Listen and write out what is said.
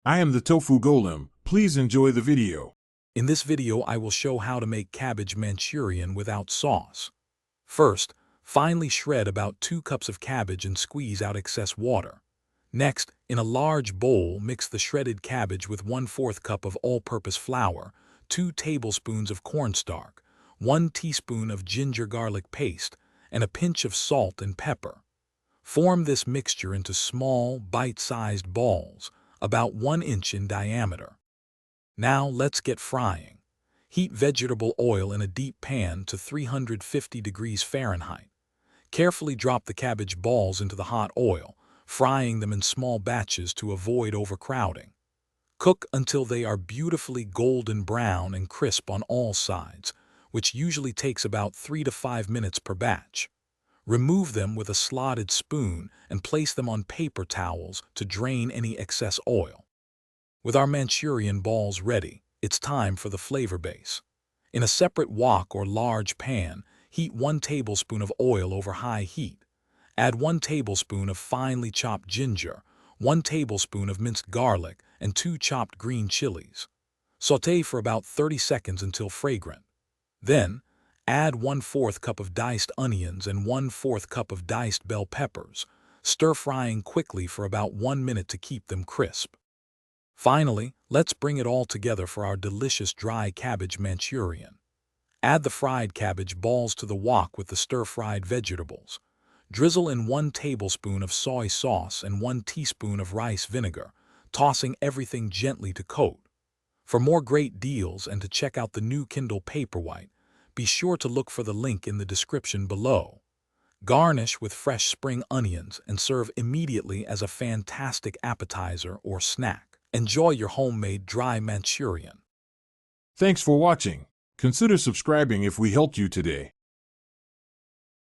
I am the Tofu Golem. Please enjoy the video. In this video, I will show how to make cabbage Manchurian without sauce. First, finely shred about 2 cups of cabbage and squeeze out excess water. Next, in a large bowl, mix the shredded cabbage with 1/4 cup of all-purpose flour, 2 tablespoons of cornstarch, 1 teaspoon of ginger garlic paste, and a pinch of salt and pepper. Form this mixture into small, bite-sized balls, about 1 inch in diameter. Now let's get frying. Heat vegetable oil in a deep pan to 350 degrees Fahrenheit. Carefully drop the cabbage balls into the hot oil, frying them in small batches to avoid overcrowding. Cook until they are beautifully golden brown and crisp on all sides, which usually takes about 3 to 5 minutes per batch. Remove them with a slotted spoon and place them on paper towels to drain any excess oil. With our Manchurian balls ready, it's time for the flavor base. In a separate wok or large pan, heat 1 tablespoon of oil over high heat. Add 1 tablespoon of finely chopped ginger, 1 tablespoon of minced garlic, and 2 chopped green chilies. Sauté for about 30 seconds until fragrant. Then, add 1/4 cup of diced onions and 1/4 cup of diced bell peppers, stir-frying quickly for about 1 minute to keep them crisp. Finally, let's bring it all together for our delicious dry cabbage Manchurian. Add the fried cabbage balls to the wok with the stir-fried vegetables. Drizzle in 1 tablespoon of soy sauce and 1 teaspoon of rice vinegar, tossing everything gently to coat. For more great deals and to check out the new Kindle Paperwhite, be sure to look for the link in the description below. Garnish with fresh spring onions and serve immediately as a fantastic appetizer or snack. Enjoy your homemade dry Manchurian. Thanks for watching. Consider subscribing if we helped you today.